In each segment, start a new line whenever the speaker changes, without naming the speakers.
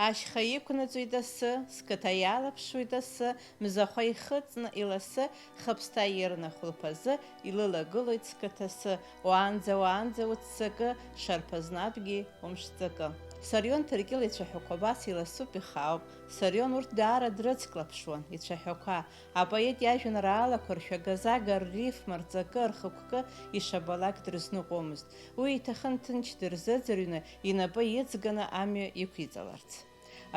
Ашьха иқәнаҵоит асы, сқыҭа иалаԥшуеит асы, мзахәа ихыҵны иласы, хыԥсҭа ирны хәылԥазы, илылагылоит сқыҭасы, уаанӡа уццакы, шарԥазнатәгьы умшҵакы. Сарион Ҭыркьыл ицәаҳәақәа абас иласуп, ихаауп. Сарион урҭ даара дрыцклаԥшуан, ицәаҳәақәа. Апоет иажәеинраалақәа ршәага-зага, рриф, марҵакы, рхықәкы ишабалак дрызныҟәомызт. Уи иҭахын ҭынч дырзыӡырҩны, инапы иҵганы амҩа иқәиҵаларц.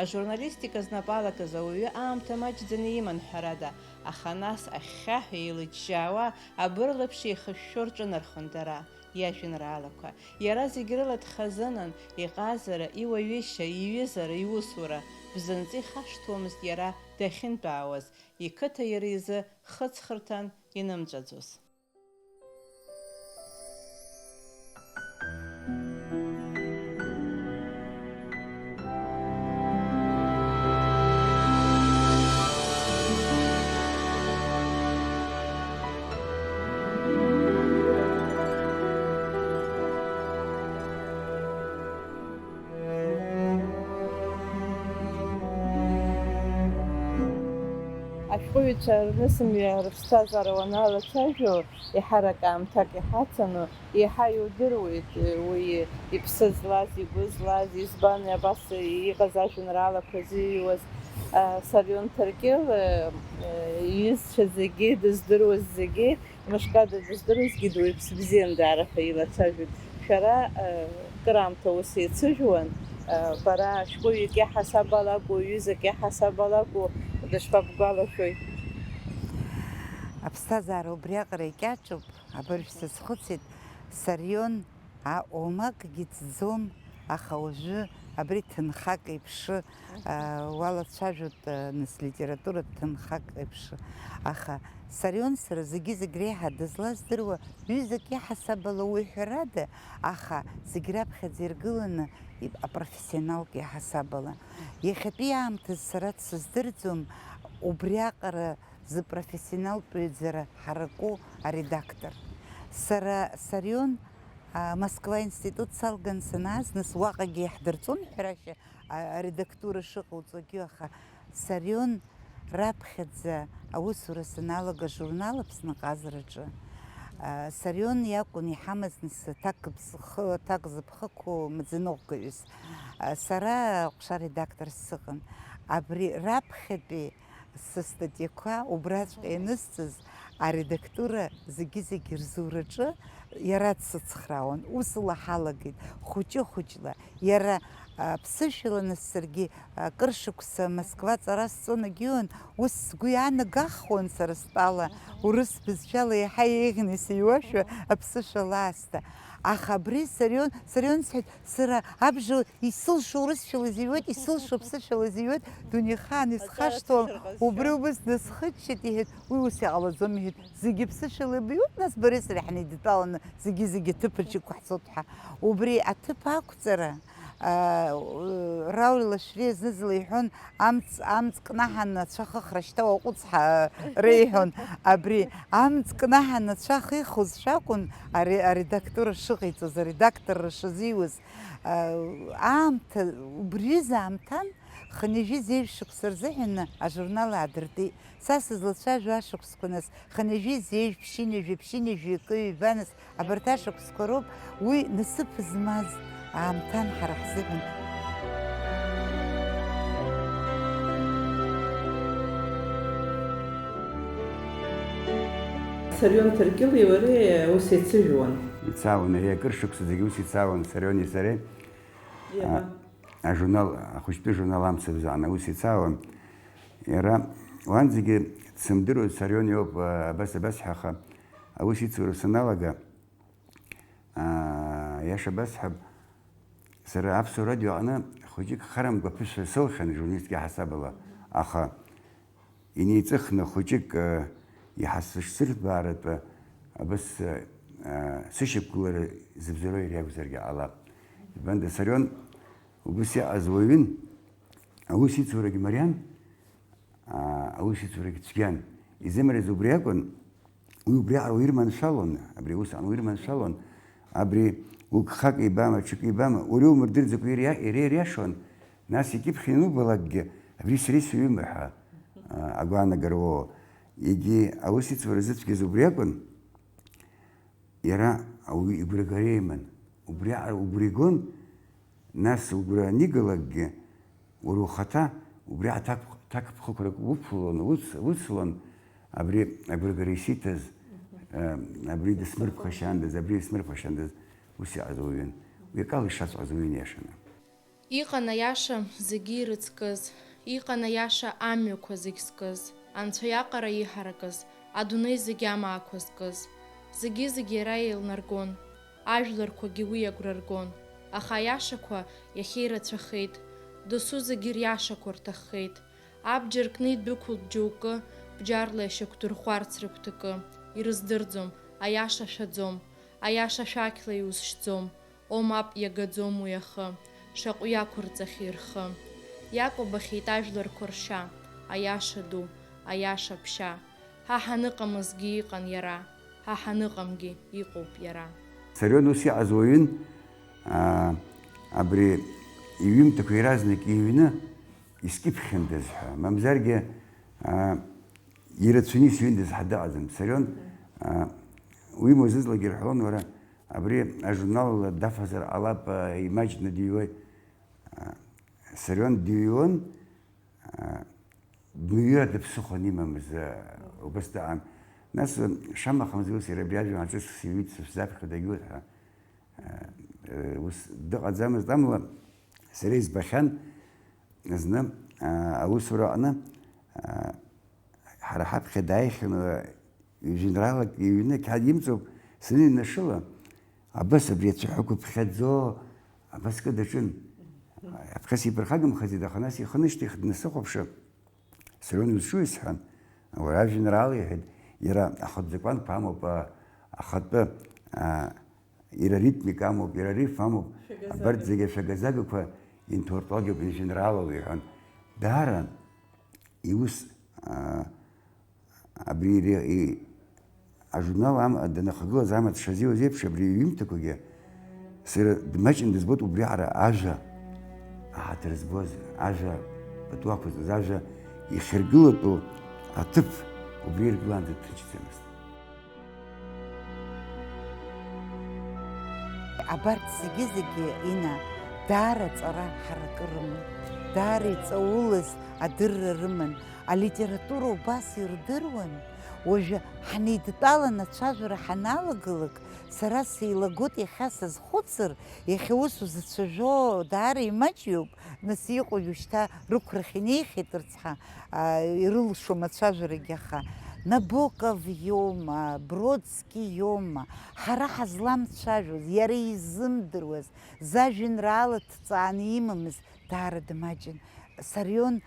Ажурналистика знапалакыз ауаҩы аамҭа маҷӡаны иман ҳәарада, аха нас ахьхьаҳәа еилыџьжьаауа, абырлаԥш еихышәшәо рҿынархон дара. Иажәеинраалақәа. Иара зегь рыла дхазынан, иҟазара, иуаҩышьа, иҩызара, иусура. Бзанҵы ихашҭуамызт иара дахьынтәаауаз, иқыҭа иара изы хыҵхырҭан инымҵәаӡоз. Ашәҟәыҩҩцәа рнысымҩа рыԥсҭазаара уаналацәажәо, иҳарак аамҭак иҳацаны, иаҳа иудыруеит уи иԥсы злаз, игәы злаз, избан абас иҟаз ажәеинраалақәа зиҩуаз. Сарион Ҭыркьыл иҩызцәа зегьы, дыздыруаз зегьы, мышкада дыздыруазгьы дуаҩԥс бзиан даара ҳәа илацәажәоит. Шәара кыраамҭа ус еицыжәуан, бара шәҟәыҩҩык иаҳасаб алакәу, ҩызак иаҳасаб алакәу, дышԥабгәалашәои?
Аԥсҭазаара убриаҟара икьаҿуп, абыржә сазхәыцит, Сарион омакгьы ҵӡом, аха уажәы абри ҭынхак еиԥшы уалацәажәоит нас литературатә ҭынхак еиԥшы. Аха Сарион сара зегьы реиҳа дызлаздыруа ҩызак иаҳасабала уи ҳәарада, аха зегь раԥхьаӡа иргыланы апрофессионалк иаҳасабала. Иахьатәи аамҭаз сара дсыздырӡом, убриаҟара зыпрофессионалтәыҩӡара ҳараку аредактор. Сара Сарион Москва институт салган санааз, нас уаҟагьы иаҳдырҵон ҳәарашьа аредактура шыҟауҵогьы, аха Сарион раԥхьаӡа аусура саналага журнал Аԥсны ҟазараҿы, Сарион иакәын иҳамаз нас ҭак зыԥхықәу маӡаныҟәгаҩыс. Сара ҟәша редактор сыҟан. Абри раԥхьатәи сыстатиақәа убраҵәҟьа ианысҵаз аредактура зегьы рзураҿы иара дсыцхраауан, ус лаҳалагеит, хәыҷы-хәыҷла. Иара ԥсышәала нас саргьы кыр шықәса Москва ҵара сцон агьыуан, ус сгәы иаанагахуан сара стәала, урыс бызшәала иаҳа еиӷьны сыҩуашәа аԥсышәала аасҭа. Аха абри Сарион сҳәеит, сара абжа исылшо урысшәала зиҩуеит, исылшо ԥсышәала зиҩуеит, дунеихаан исхашҭуам, убри убыс дысхыччеит, иҳәеит, уи ус иҟалаӡом, иҳәеит, зегьы ԥсышәалаибиуеит, нас бареи сареи ҳнеидтәаланы зегьы аҭыԥаҿ иқәҳцот ҳәа. Убри аҭыԥ ақәҵара Рауль Лашәриа зны-зынла иҳәон, амҵ кнаҳаны ацәа хыхра шьҭа уаҟәыҵ реиҳәон. Абри амҵ кнаҳаны ацәа хихуз шәакәын аредактура шыҟаиҵоз, аредакторра шазиуз. Аамҭа, убриазы аамҭан Хынҩажәи зеиԥш шықәса рзыҳәаны ажурнал аадыртит. Са сызлацәажәо ашықәсқәа нас Хынҩажәи зеиԥш, ԥшьынҩажәи акы ҩба, нас абарҭ ашықәсқәа роуп, уи насыԥ змаз аамҭан ҳара ҳзыҳәан.
Сарион Ҭыркьыли уареи ус еицыжәуан.
Ицаауан, ари акыр шықәса зегьы ус ицаауан Сариони сареи. Ажурнал, ахәыҷтәы журнал амцабзааны ус ицаауан. Иара уанӡагьы дсымдыруаз Сарион иоуп абас ҳәаха, аус ицура саналага, иаша абасҳәап, сара аԥсуа радио аҟны хәыҷык харамгәа ԥышәа сылхьан журналистк иаҳасабала, аха инеиҵыхны хәыҷык иҳасышьцыртәааратәы абас сышьақәгылара зыбзароу иара иакәзаргьы ҟалап. Ибанда Сарион убас иаҟаз уаҩын, аус ицурагьы мариан, аус ицурагьы цәгьан. Изымарыз убри акәын, уи убриаҟара уирманшәалон, абри усҟан уирманшәалон, абри угхак ибама, ҽак ибама, уара иумырдырӡакәа ириашон, нас икьыԥхьны илбалакгьы абри сареи сҩыма ҳәа агәаанагароуа. Егьи аус иҵуара зыцәгьаз убри акәын, иара ауаҩы игәрагара иман. Убри угәра игон, нас угәра анигалакгьы, уара ухаҭа убри аҭакԥхықәрак уцлон, абри агәрагара исиҭаз, абри дысмырԥхашьандаз, абри исмырԥхашьандаз, ус иҟаз ауаҩын. Уи акала ишаҵәҟаз ауаҩын иашаны.
Иҟан аиаша зегьы ирыцкыз, иҟан аиаша амҩақәа зегь зкыз, Анцәа иаҟара иҳаракыз, адунеи зегьы амаақәа зкыз. Зегьы-зегьы иара еилнаргон, ажәларқәагьы уи агәра ргон. Аха аиашақәа иахьеирацәахеит, досу зегьы риашақәа рҭаххеит. Абџьар кны идәықәлт џьоукы, бџьарла ишьақәдырӷәӷәарц рыгәҭакы. Ирыздырӡом, аиаша шәаӡом, аиаша шәақьла иузшьӡом, омап иагаӡом уи ахы, шаҟа иақәырҵахьеи рхы. Иакәабахьеит ажәларқәа ршьа, аиаша ду, аиаша ԥшьа. Ҳа ҳаныҟамызгьы иҟан иара, ҳа ҳаныҟамгьы иҟоуп иара.
Сарион ус иҟаз уаҩын, абри иҩымҭақәа иаразнак иҩны искьыԥхьандаз ҳәа, мамзаргьы ирацәаны исҩындаз ҳа дыҟаӡам. Сарион уи мазызлагьы рҳәон, уара абри ажурнал дафазар ҟалап, имаҷны диҩуеит. Сарион диҩуан, бмыҩрада ԥсыхәан имамыз убас дыҟан. Нас шамахамыз ус иара абри ажәҩан аҿы сиҩит, сыԥсӡаԥхьо дагьуеит ҳәа ус дыҟаӡамызт. Амала сара избахьан зны аусура аҟны ҳара ҳаԥхьа дааихьан жәеинраалак иҩны қьаад имҵоуп, саныҩнашыла, абас абри ацәаҳәақәа ԥхьаӡо, абас даҿын. Аԥхьа сиԥырхагамхаӡеит, аха нас ихы нышьҭихт днасыхәаԥшып. Сарион узҿу исҳәан, уара ажәеинраала иҳәеит, иара ахатә закәанқәа амоуп, ахатәы иара ритмика амоуп, иара риф амоуп, абарҭ зегьы ашәага-загақәа инҭорҭәагоуп, инженералоуп иҳәан. Даара иус абри ажурнал данахагылаз амаҭ шазиуаз еиԥш, абри иҩымҭақәагьы сара дмаҷны дызбоит убри аҟара ажәа аҳаҭыр збоз, ажәа пату ақәызҵоз, ажәа ихьыргылатәу аҭыԥ убри иргылаанӡа дҭынчӡамызт.
Абарҭ зегьы ина даара ҵара ҳаракы рыман, даара иҵаулаз адырра рыман, алитература убас ирдыруан. Уажәы ҳанеидтәалан ацәажәара ҳаналагалак, сара сеилагоит иахьа сазхәыцыр, иахьа ус узацәажәо даара имаҷҩуп, нас иҟоу шьҭа рықәрахь инеихьеит рыцҳа, ирылшом ацәажәарагьы аха. Набоков иоума, Бродски иоума, ҳара ҳазламцәажәоз, иара изымдыруаз, зажәеинраала ҭҵааны имамыз даара дмаҷын. Сарион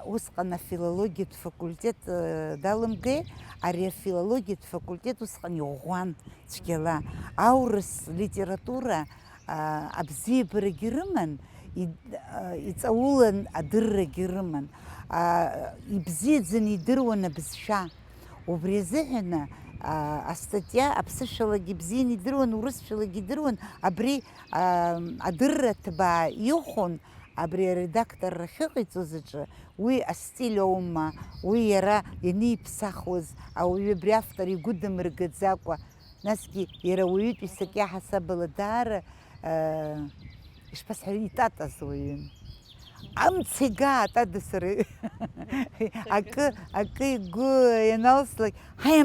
усҟан афилологиатә факультет далымгеит, ари афилологиатә факультет усҟан иӷәӷәан цәгьала. Аурыс литература абзиабарагьы рыман, иҵаулан адыррагьы рыман. Ибзиаӡаны идыруан абызшәа. Убри азыҳәаны астатиа аԥсышәалагьы бзианы идыруан, урысшәалагьы идыруан, абри адырра ҭбаа ихон, абри аредактор ахьыҟаиҵоз аҿы, уи астиль аума, уи иара ианиԥсахуаз, ауаҩы абри автор игәы дамыргаӡакәа, насгьы иара уаҩытәыҩсак иаҳасабала даара ишԥасҳәари, итатаз уаҩын. Амца игаат ада сара акы игәы ианалслак, ҳаи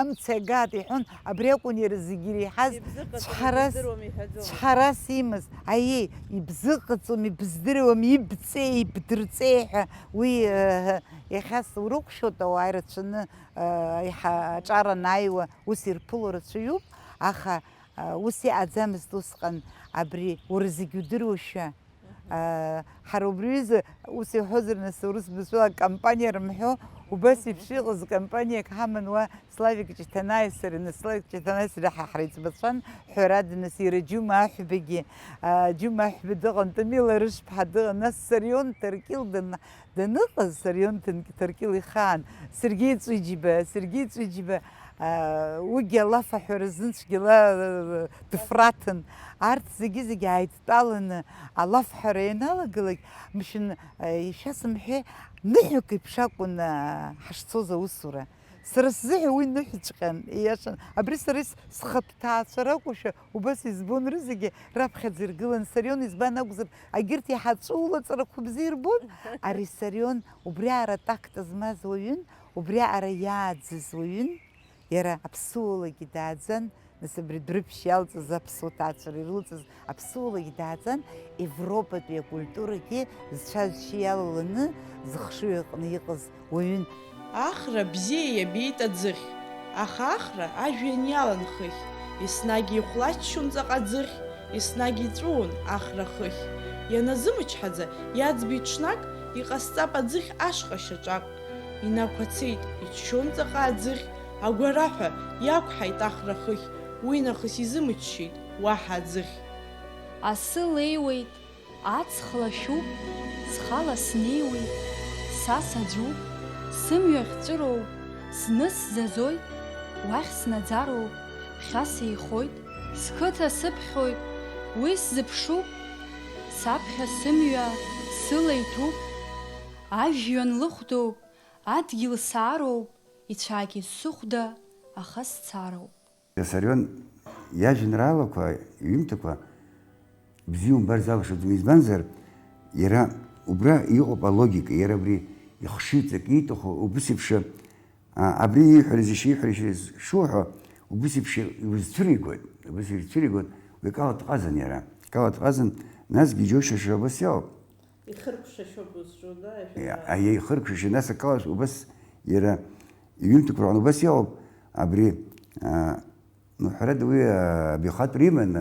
амца игаат иҳәон, абри акәын иара зегьы иреиҳаз цәҳарас имаз. Аиеи, ибзыҟаҵом, ибыздыруам, ибҵеи, ибдырҵеи ҳәа уи иахьа урықәшәоит ауаа ирацәаны аҿар анааиуа ус ирԥыло рацәаҩуп, аха ус иҟаӡамызт усҟан абри уара зегьы удыруашәа. Ҳара убриазы ус иҳәозар нас аурыс бызшәала кампаниа рымҳәо, убас еиԥш иҟаз кампаниак ҳаман уа Славик Ҷыҭанааи сареи, нас Славик Ҷыҭанааи сареи ҳареиҵбацәан ҳәарада, нас иара Џьума аҳәбагьы, Џьума аҳәба дыҟан, Тамила рышԥҳа дыҟан, нас Сарион Ҭаркьыл даныҟаз, Сарион Ҭаркьыл ихаан, Сергеи Ҵәыџьба, уигьы алафаҳәара зынцәгьала дыфраҭын, арҭ зегьы ааидтәаланы алафҳәара ианалагалак, мшын ишәасымҳәеи, ныҳәак еиԥш акәын ҳашцоз аусура. Сара сзыҳәа уи ныҳәаҵәҟьан, ииашан. Абри сара схатә ҭаацәа ракәушәа, убас избон рызегьы раԥхьаӡа иргылан. Сарион избан акәзар, агьырҭ иҳаҵәыулаҵарақәа бзиа ирбон. Ари Сарион убри аара такта змаз уаҩын, убри аара иааӡыз уаҩын, иара аԥсуалагьы дааӡан, нас абри Дәрыԥшь иалҵыз аԥсуа ҭаацәара ирылҵыз аԥсуалагьы дааӡан, Европатәи акультурагьы зцәазшьы иалаланы зыхшыҩ аҟны иҟаз уаҩын.
Ахра бзиа иабеит аӡыхь, аха ахра ажәҩан иаланхыхь, еснагь ихәлаччон ҵаҟа аӡыхь, еснагь иҵәуон ахра хыхь. Ианазымычҳаӡа иаӡбеит ҽнак, иҟасҵап аӡыхь ашҟа шьаҿак. Инақәацеит, иччон ҵаҟа аӡыхь, агәараҳәа иақәҳаит ахра хыхь, уи нахыс изымыччеит уаҳа аӡыхь.
Асы леиуеит, аҵх лашәуп, схала снеиуеит, са саӡәуп, сымҩа хьҵәыроуп, зны сзазоит, уахь снаӡароуп, ԥхьа сеихоит, сқыҭа сыԥхьоит, уи сзыԥшуп, саԥхьа сымҩа сыла иҭәуп, ажәҩан лыхәдоуп, адгьыл саароуп, ицәаагьы сыхәда, аха сцароуп.
Сарион иажәеинраалақәа, иҩымҭақәа бзиа умбар залшаӡом, избанзар, иара убра иҟоуп алогика, иара абри ихшыҩҵак ииҭаху, убас еиԥш абри ииҳәарыз шуҳәо, убас еиԥш узцәыригоит, уи акала дҟазан иара, акала дҟазан, насгьы иџьоушьаша убас иауп.
Ихыркәшашьоуп узҿу,
Ихыркәшаша, нас акала убас иара иҩымҭақәа рҟны убас иауп, абри ҳәарада уи абихатәра иман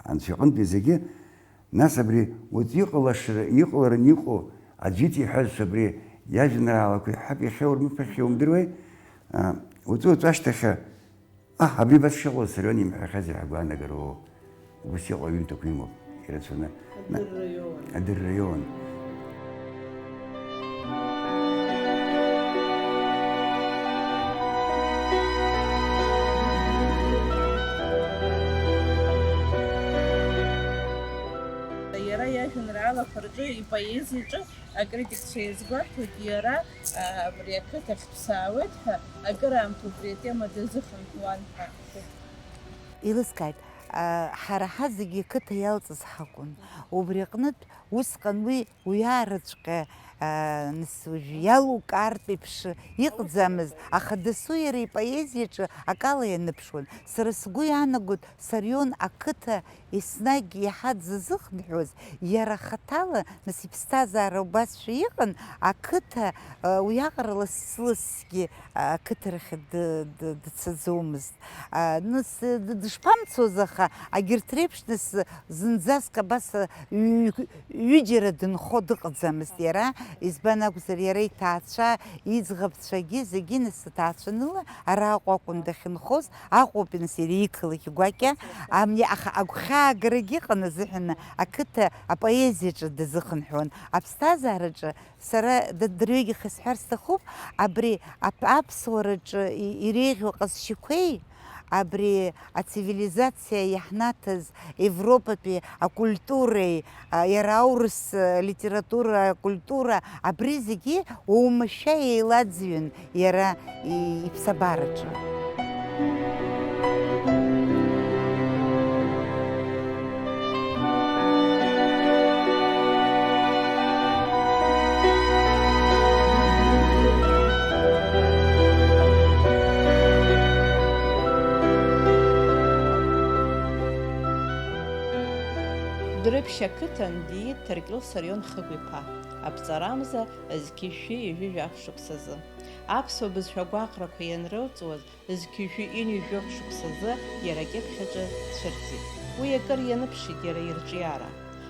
анцәа иҟынтәи зегьы, нас абри иҟалараны иҟоу аӡәит иҳәазшәа абри иажәеинраалақәа иҳәап иахьа урмыԥхьа умдыруеи, уаҵәы ашьҭахь абри бас шыҟоу Сарион имҳәахьазар ҳгәаанагароу, убас иҟоу аҩымҭақәа имоуп ирацәаны. Адырраион.
Иажәеинраалақәа рҿы, ипоезиаҿы акритикцәа иазгәарҭоит, иара абри ақыҭахь ԥсаауеит ҳәа акыраамҭа убри атема дазыхынҳәуан ҳәа.
Илыскааит, ҳара ҳазегьы қыҭа иалҵыз ҳакәын. Убри аҟнытә усҟан уи аараҵәҟьа иалукаартә еиԥш иҟаӡамызт, аха дасу иара ипоезиаҿы акала ианыԥшуан. Сара сгәы иаанагоит, Сарион ақыҭа еснагь иаҳа дзазыхынҳәуаз, иара хаҭала, нас иԥсҭазаара убасшәа иҟан, ақыҭа уиаҟара лассы-лассгьы ақыҭарахь дцаӡомызт. Нас дышԥамцоз, аха агьырҭ реиԥш, нас зынӡаск абас ҩыџьара дынхо дыҟаӡамызт иара, избан акәзар иара иҭаацәа, иӡӷабцәагьы зегьы нас ҭаацәаныла араҟа акәын дахьынхоз, аҟоуп нас иара иқалақь гәакьа, аха агәхьаагарагьы ыҟан азыҳәан ақыҭа апоезиаҿы дазыхынҳәуан. Аԥсҭазаараҿы сара дырҩегьых исҳәар сҭахуп, абри аԥсуараҿы иреиӷьу ҟазшьақәеи, абри ацивилизациа иаҳнаҭаз Европатәи акультуреи, иара аурыс литература, акультура, абри зегьы оумашәа еиладзҩын иара иԥсабараҿы.
Дәрыԥшь ақыҭан диит Ҭаркьыл Сарион Хыгә-иԥа, аԥҵарамза зқьышәи ижәижәаҳә шықәсазы. Аԥсуа бызшәа гәаҟрақәа ианрылҵуаз зқьышәи инижәохә шықәсазы иара акьыԥхьаҿы дцәырҵит. Уи акыр ианыԥшит иара ирҿиара.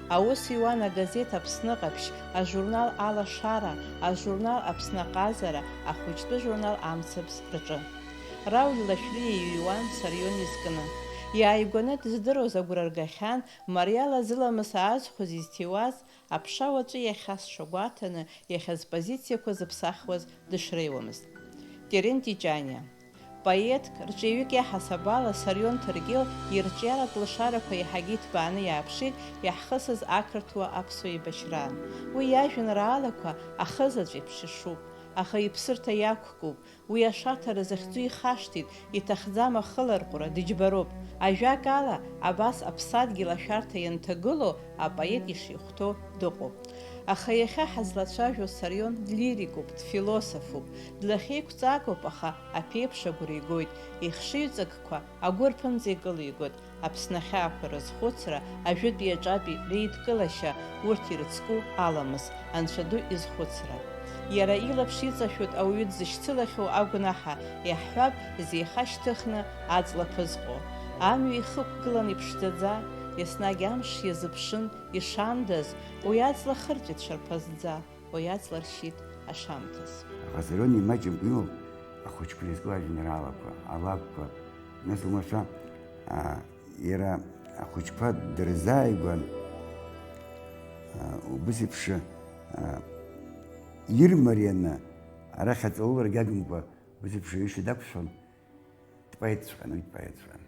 Аус иуан агазеҭ Аԥсны Ҟаԥшь, ажурнал Алашара, ажурнал Аԥсны Аҟазара, ахәыҷтәы журнал Амцабз рҿы. Рауль Лашәриа иҩуан Сарион изкны. Иааигәаны дыздыруаз агәра ргахьан, мариала зыламыс аазхәоз изҭиуаз, аԥша уаҵәы иахьасшо гәаҭаны, иахьаз позициақәа зыԥсахуаз дышреиуамызт. Терент Тиҷаниа, поетк, рҿиаҩык иаҳасаб ала Сарион Ҭыргел ирҿиаратә лашарақәа иаҳагьы иҭбааны иааԥшит иаҳхысыз ақырҭуа аԥсуа еибашьраан. Уи иажәеинраалақәа ахызаҵә еиԥш ишуп, аха иԥсырҭа иақәкуп, уи ашаҭара захьӡу ихашҭит, иҭахӡам ахыларҟәра, дыџьбароуп. Ажәакала, абас аԥсадгьыл ашәарҭа ианҭагыло апоет ишихәҭоу дыҟоуп. Аха иахьа ҳазлацәажәо Сарион длирикуп, дфилософуп, длахьеиқәҵагоуп, аха аԥеиԥш агәра игоит, ихшыҩҵакқәа агәы рԥынҵа икылигоит, Аԥсны ахьаақәа рызхәыцра, ажәытәи аҿатәи реидкылашьа, урҭ ирыцку аламыс, Анцәа ду изхәыцра. Иара илаԥш иҵашәоит ауаҩы дзышьцылахьоу агәнаҳа, иаҳҳәап зеихашьҭыхны аҵла ԥызҟо. Амҩа ихықәгылан иԥшӡаӡа, еснагь амш иазыԥшын ишандаз, уи аҵла хырҵәеит шарԥазӡа, уи аҵла ршьит ашамҭаз.
Аха Сарион имаҷымкәа имоуп ахәыҷқәа изку ажәеинраалақәа, алакәқәа, нас умашәа иара ахәыҷқәа дырзааигәан убас еиԥш ирмарианы арахь аҵаулара гьагымкәа убас еиԥш аҩышьа дақәшәон, дпоетҵәҟьан, уи дпоетҵәҟьан.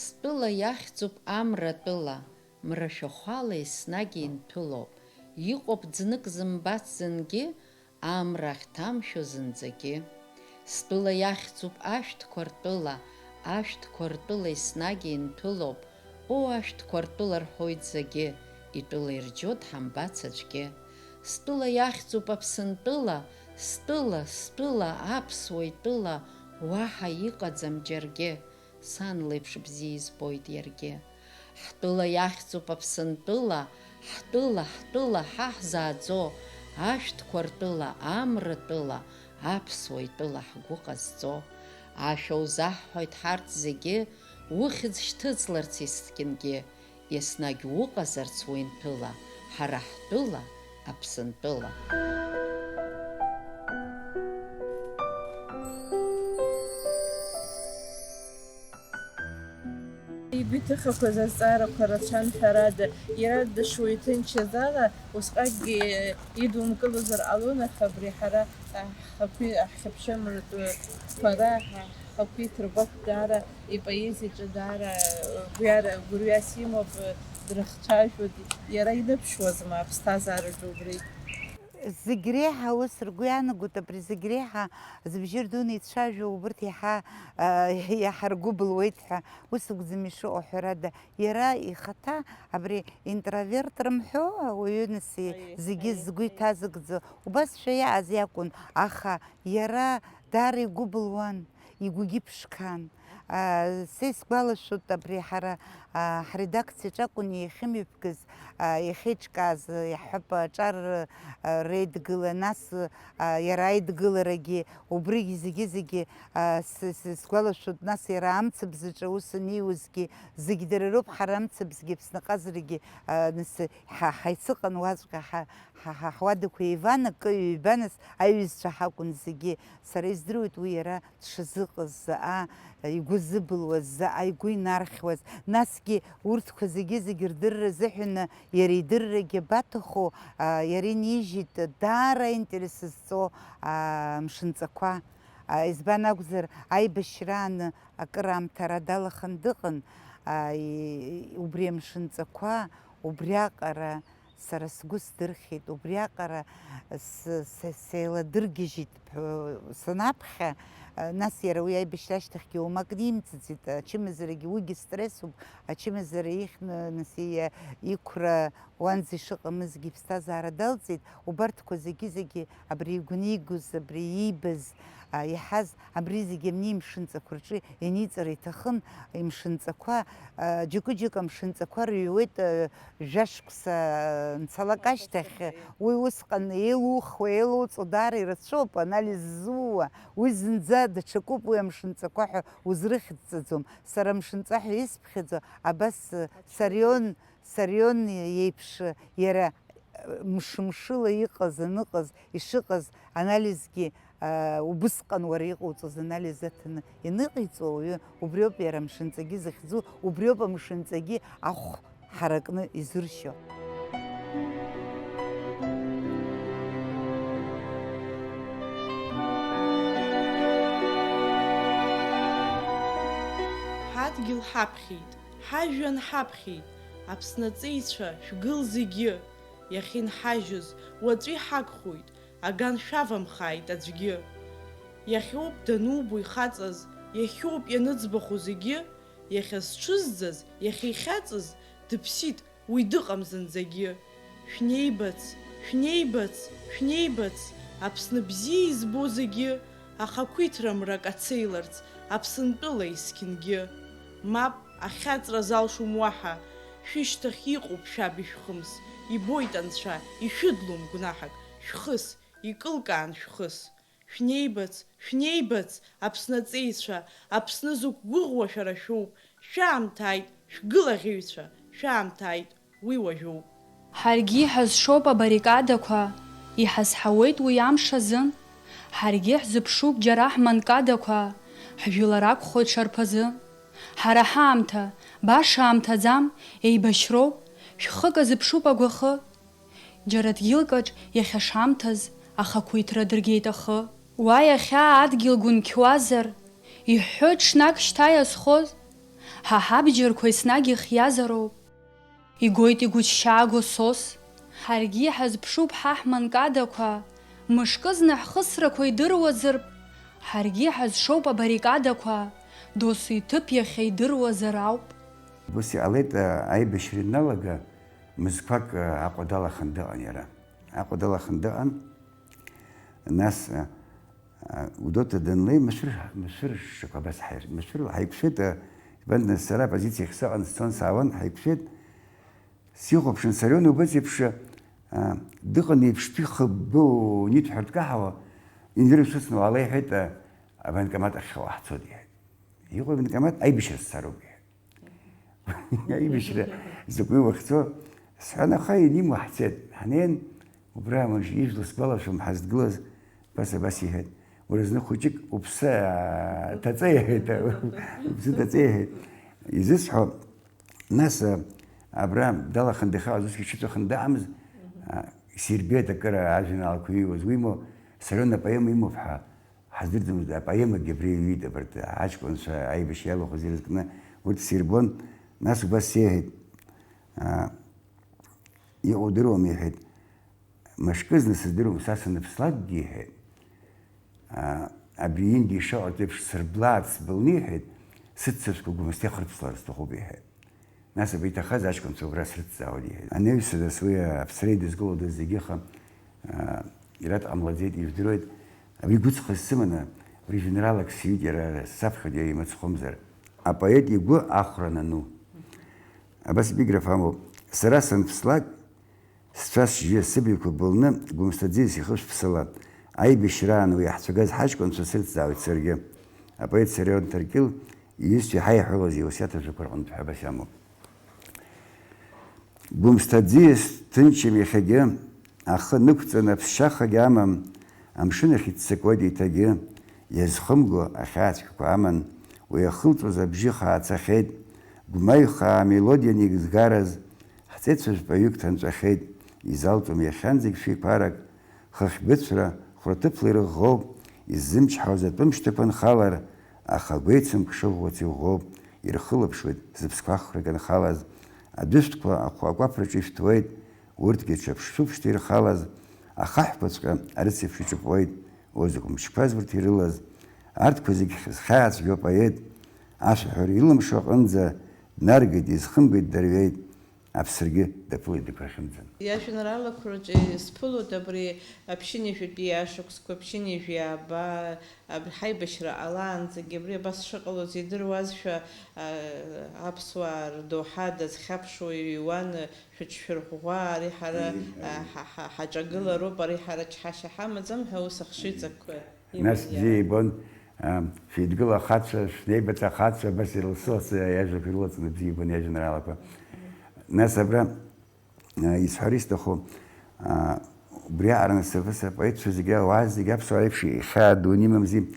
Стәыла иахьӡуп амра тәыла, мрашәахәала еснагь инҭәылоуп. Иҟоуп ӡнык зымбац зынгьы, амра ахьҭамшәо зынӡагьы. Стәыла иахьӡуп ашәҭқәа ртәыла, ашәҭқәа ртәыла еснагь инҭәылоуп. Ашәҭқәа ртәыла рҳәоит зегьы, итәыла ирџьо дҳамбац аӡәгьы. Стәыла иахьӡуп Аԥсынтәыла, стәыла, стәыла, аԥсуа итәыла, уаҳа иҟаӡам џьаргьы. Сан леиԥш бзиа избоит иаргьы. Ҳтәыла иахьӡуп Аԥсынтәыла, ҳтәыла, ҳтәыла ҳаҳзааӡо, ашәҭқәа ртәыла, амра тәыла, аԥсуа итәыла ҳгәы ҟазҵо. Ашәа узаҳҳәоит ҳарҭ зегьы, ухьӡ шьҭыҵларц есқьынгьы, еснагь уҟазарц уинтәыла, ҳара ҳтәыла, Аԥсынтәыла.
Игәы иҭыхақәаз азҵаарақәа рацәан ҳәарада, иара дышуа иҭынчыз ала, усҟакгьы идумкылозар ҟалон, аха абри ҳара ҳхьыԥшьымрақәара, ҳхақәиҭыргәақә даара ипоезиаҿы даара гәырҩас имоуп, дрыхцәажәоит, иара иныԥшуазма аԥсҭазаараҿы убри.
Зегь реиҳа ус ргәы иаанагоит, абри зегь реиҳа зыбжьы рдуны ицәажәо убырҭ иаҳа ргәы былуеит ҳәа ус акәӡам ишыҟоу ҳәарада. Иара ихаҭа абри интроверт рымҳәо ауаҩы нас зегьы згәы иҭазыгӡо убасшәа иааз иакәын, аха иара даара игәы былуан, игәгьы ԥшқан. Са исгәалашәоит абри ҳара ҳредакциаҿы акәын иахьымҩаԥгаз, иахьеиҿкааз, иаҳҳәап аҿар реидгыла, нас иара аидгыларагьы, убригьы зегьы сгәалашәоит, нас иара амцабзаҿы аус анеиуазгьы, зегь дара роуп, ҳара амцабзгьы Аԥсны аҟазарагьы нас ҳаицыҟан уаҵәҟьа ҳуадақәа иванас аҩызцәа ҳакәын зегьы. Сара издыруеит уи иара дшазыҟаз заҟа игәы зыбылуаз, заҟа игәы инархьуаз, насгьы урҭқәа зегьы рдырра азыҳәаны иара идыррагьы абаҭаху, иара инижьит даара аинтерес зҵо мшынҵақәа. Избан акәзар аибашьраан акыраамҭа ара далахан дыҟан, убри амшынҵақәа убриаҟара сара сгәы сдырхьеит, убриаҟара сеиладыргьежьит санаԥхьа. Нас иара уи аибашьра ашьҭахьгьы оумак нимҵыцит, ачымазарагьы уигьы стрессуп, ачымазара ихьны нас иқәра уанӡа ишыҟамызгьы иԥсҭазаара далҵит. Убарҭқәа зегьы абри игәнигоз, абри иибаз, иаҳаз, абри зегьы амни имшынҵақәа рҿы ианиҵара иҭахын. Имшынҵақәа, џьыкы-џьыка амшынҵақәа рыҩуеит жәашықәса нцалак ашьҭахь. Уи усҟан еилухуа, еилуҵо даара ирацәоуп, анализ зууа, уи зынӡа даҽакуп, уи амшынҵақәа ҳәа узрыхьӡаӡом. Сара амшынҵа ҳәа исԥхьаӡо абас Сарион иеиԥш иара мшымшыла иҟаз, аныҟаз, ишыҟаз анализгьы убысҟан уара иҟоуҵоз анализ аҭаны ианыҟаиҵо ауаҩы, убриоуп иара амшынҵагьы захьӡу, убриоуп амшынҵагьы ахә ҳаракны изыршьо.
адгьыл ҳаԥхьеит, ҳажәҩан ҳаԥхьеит, Аԥсны аҵеицәа шәгыл зегьы, иахьынҳажьыз уаҵәы иҳагхоит, аган шәавамхааит аӡәгьы. Иахьоуп данубо ихаҵаз, иахьоуп ианыӡбахо зегьы, иахьа зҽызӡаз, иахьа ихьаҵыз, дыԥсит, уи дыҟам зынӡагьы. Шәнеибац, шәнеибац, шәнеибац, Аԥсны бзиа избо зегьы, ахақәиҭра мрак ацеиларц, Аԥсынтәыла есқьынгьы. Мап, ахьаҵра залшом уаҳа, шәышьҭахь иҟоуп шәаб ишәхымс, ибоит Анцәа, ишәыдлом гәнаҳак, шәхыс, икылкаан шәхыс. Шәнеибац, шәнеибац, Аԥсны аҵеицәа, Аԥсны зықәгәыӷуа шәара шәоуп, шәаамҭааит, шәгылагьыҩцәа, шәаамҭааит, уи уажәоуп.
Ҳаргьы ҳазшоуп абарикадақәа, иҳазҳауеит уи амш азын, ҳаргьы ҳзыԥшуп џьара ҳманкадақәа, ҳжәлар акәхоит шарԥазы. Ҳара ҳаамҭа, баша аамҭаӡам, еибашьроуп, шәхык азыԥшуп агәахы. Џьара дгьылкаҿ иахьа шамҭаз, ахақәиҭра дыргеит ахы. Уа иахьа адгьыл гәынқьуазар, иҳәҳәоит ҽнак шьҭа иазхоз, ҳа ҳабџьарқәа еснагь ихиазароуп, игоит игәыҭшьааго сос. Ҳаргьы ҳазԥшуп ҳа ҳманкадақәа, мышкызны ҳхысрақәа идыруазар, ҳаргьы ҳазшоуп абарикадақәа, доусы иҭыԥ иахьа идыруазар ауп.
Ус иҟалеит аибашьра иналага, мызқәак Аҟәа далаханы дыҟан иара. Аҟәа далаханы дыҟан, нас Удота данлеи машәыр шаҟа абас машәыр ҳаиқәшәеит, избан сара апозициахь сыҟан, сцон саауан, ҳаиқәшәеит. Сихәаԥшын Сарион убас еиԥш дыҟан еиԥштәы ихыббо ниҭҳәартә каҳауа, инрыԥсыцны уаала иҳәеит, абанкомат ахь уаҳцоит иҳәеит. Иҟоу абанкомат аибашьра сцароуп иҳәеит. Аибашьра закәи уахьцо, сҳәан, аха инимуа ҳцеит. Ҳнеин, убра ижәла сгәалашәом ҳазҭгылаз, абас иҳәеит. Уара зны хәыҷык уԥсы ҭаҵа иҳәеит, уԥсы ҭаҵа иҳәеит. Изысҳәо, нас абра далаханы дахьаауаз усгьы ҽыҵәаханы даамыз, исирбеит акыр ажәеинраалақәа ииуаз, уимоу Сарион апоема имоуп ҳәа ҳаздырӡомызт, апоемагьы абри иҩит, абарҭ аҷкәынцәа аибашьра иалахәыз ирызкны, урҭ сирбон. Нас убас иҳәеит, иҟоу удыруам иҳәеит, мышкызны сыздыруам, са саныԥслакгьы иҳәеит, абри индиа ишаҟаҵо еиԥш сырблаац сбылны иҳәеит, сыццакқәа гәымсҭа ихырԥслар сҭахуп иҳәеит. Нас абри иҭахаз аҷкәынцәа убра срыцзаауан иҳәеит. Анаҩсадас уи аԥсра идызгылоудаз зегьыха ираҭҟамлаӡеит, ижәдыруеит. Абри гәыҵхас сыманы, абри жәеинраалак сиҩит иара саԥхьаӡа имыцхәымзар. Апоет игәы ахәра нану. Абас епиграф амоуп. Сара санԥслак, сцәа сжьы, сыблақәа былны, гәымсҭаӡиас ихышәԥсала, аибашьраан уи иаҳцәагаз ҳаҷкәынцәа срыцзаауеит саргьы. Апоет Сарион Ҭаркьыл иҩызцәа иҳаиҳәалаз иуасиаҭ ажәақәа рҟнытә ҳәа абас иамоуп. Гәымсҭаӡиас ҭынчым иахьагьы, ахы нықәҵаны аԥсшьахагьы амам, амшын ахь иццакуеит еиҭагьы, иазхымго ахьаацәқәақәа аман, уи ахылҵуаз абжьы хаа-цахьеит, гәмаҩхаа амелодиа нигзгараз, ҳҵеицәа жәпаҩык ҭанҵәахьеит, изалҵуам иахьанӡагь шәиқәарак, хыхьбыцәра хәраҭыԥла ирыӷӷоуп, иззымчҳауаз атәымшьҭақәа нхалар, аха агәеицымк шыӷәӷәац иӷәӷәоуп, ирхылаԥшуеит зыԥсқәа анхалаз, адәышәҭқәа акәаԥраҿы ишәҭуеит, урҭгьы ҽаԥштәыԥшьҭа ирхалаз, ахаҳәқәаҵәҟьа арыцеиԥш иҿыпуеит, озакә мчқәаз урҭ ирылаз, арҭқәа зегьы зхьаацәгьоу апоет, ашәаҳәара илымшо аҟынӡа днаргеит, изхымгеит дырҩеит, аԥсыргьы даԥылеит дықәрахьымӡан.
Иажәеинраалақәа рҿы исԥылоит абри аԥшьынҩажәатәи ашықәсқәа, аԥшьынҩажәи ааба, ҳаибашьра ҟалаанӡагьы абри абас шыҟалоз идыруазшәа, аԥсуаа рдоуҳа дазхьаԥшуа иҩуан, шәыҽшәырӷәӷәа, ари ҳара ҳаҿагылароуп, ари ҳара ҷҳашьа ҳамаӡам ҳәа ус ахшыҩҵакқәа.
Нас бзиа ибон, шәеидгыла ахацәа, шәнеибац ахацәа, абас ирылсылацы иажәақәа ирылаҵаны бзиа ибон иажәеинраалақәа. Нас абра исҳәара исҭаху, убри аҟара насырԥыс апоетцәа зегьы, ауаа зегьы аԥсуаа реиԥш ихьаа дуны имамзи,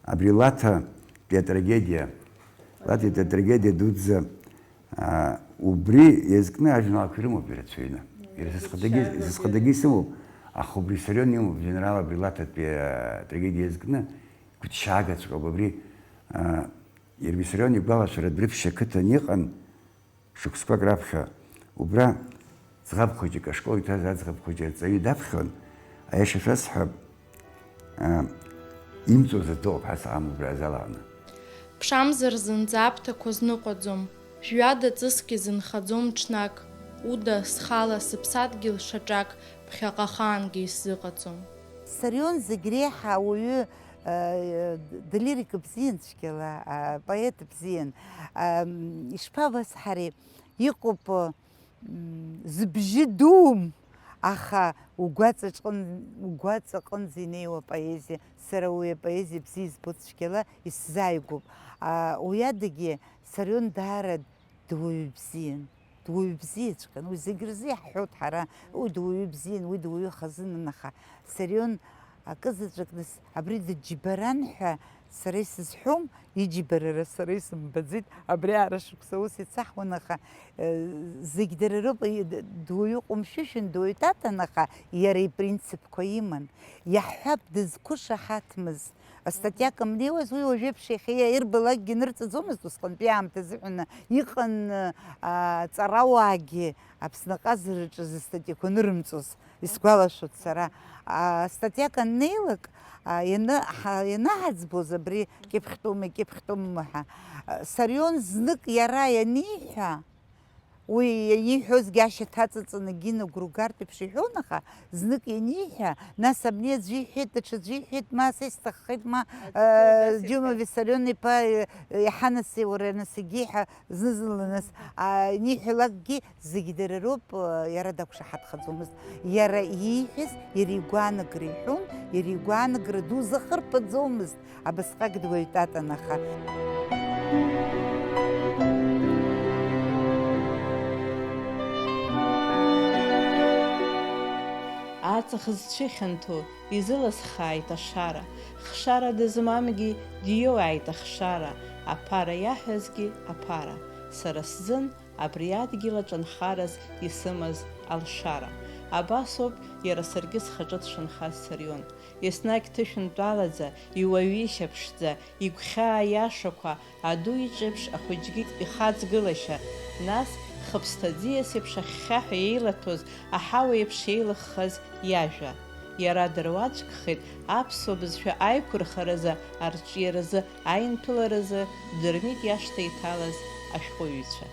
абри Лаҭатәи атрагедиа, Лаҭатәи атрагедиа дуӡӡа, убри иазкны ажәеинраалақәа ирымоуп ирацәаҩны. Изызхадагьы исымоуп, аха убри Сарион имоуп жәеинраал абри Лаҭатәи атрагедиа иазкны, гәыҭшьаагаҵәҟьоуп, абри Ирбисарион игәалашәара дрыԥшьа ақыҭан иҟан, шықәсқәак раԥхьа, убра ӡӷаб хәыҷык, ашкол иҭаз аӡӷаб хәыҷы арҵаҩы даԥхьон, аиаша шәасҳәап, имҵоз атәоуп ҳәа саҟам убра азал аҟны.
Ԥшамзар зынӡа аԥҭақәа зныҟәаӡом, жәҩада ҵысгьы зынхаӡом ҽнак, уда схала сыԥсадгьыл шаҿак, ԥхьаҟа хаангьы исзыҟаҵом.
Сарион зегь реиҳа ауаҩы делирика бзиан цәгьала, поет бзиан. Ишԥавасҳари, иҟоуп зыбжьы дум, аха угәаҵаҟынӡа инеиуа поезиа. Сара уи апоезиа бзиа избо цәгьала исзааигәоуп. Уи адагьы Сарион даара дуаҩы бзиан. Дуаҩы бзиаҵәҟьан, уи зегь рзы иаҳҳәоит ҳара, уи дуаҩы бзиан, уи дуаҩы хазынан, аха Сарион акызаҵәык нас абри дыџьбаран ҳәа сара исызҳәом, иџьбарара сара исымбаӡеит, абри аара шықәса ус ицаҳуан, аха зегь дара роуп, дуаҩы ҟәымшәышәын, дуаҩы татан, аха иара ипринципқәа иман. Иаҳҳәап дызқәышаҳаҭмыз. Астатиак амнеиуаз уи уажәеиԥш иахьа ирбалакгьы нырҵаӡомызт усҟантәи аамҭазы ҳәаны. Иҟан ҵарауаагьы Аԥсны аҟазараҿы зыстатиақәа нырымҵоз, исгәалашәоит сара. Астатиак аннеилак, ианаҳаӡбоз абри кьыԥхьтәума ҳәа, Сарион знык иара ианиҳәа, уи ианиҳәозгьы ашьаҭа аҵаҵаны Гина Гругартә еиԥш иҳәон, аха знык ианиҳәа, нас абни аӡәы иҳәеит, даҽаӡәы иҳәеит, ма са исҭаххеит, ма Џьума Виссарион-иԥа иаҳанаси уара насыгьы ҳәа зны-зынла нас аниҳәалакгьы зегь дара роуп, иара дақәшаҳаҭхаӡомызт. Иара ииҳәаз, иара игәаанагара иҳәон, иара игәаанагара ду захырԥаӡомызт, абасҟак дуаҩ татан, аха.
Аҵых зцәыхьанҭоу изыласхааит ашара, хшара дызмамгьы диоуааит ахшара, аԥара иаҳәазгьы аԥара. Сара сзын абри адгьылаҿ анхараз исымаз алшара. Абасоуп иара саргьы схаҿы дшынхаз Сарион. Еснагь ҭышәынтәалаӡа, иуаҩишьа ԥшӡа, игәхьаа иашақәа, аду иҿеиԥш ахәыҷгьы ихаҵгылашьа, нас хыԥсҭа ӡиас еиԥш ахьхьаҳәа еилаҭәоз, аҳауа еиԥш еилыххаз иажәа. Иара дыруаӡәкхеит аԥсуа бызшәа аиқәырхаразы, арҿиаразы, аинҭәыларазы, Дырмит иашҭа иҭалаз ашәҟәыҩҩцәа.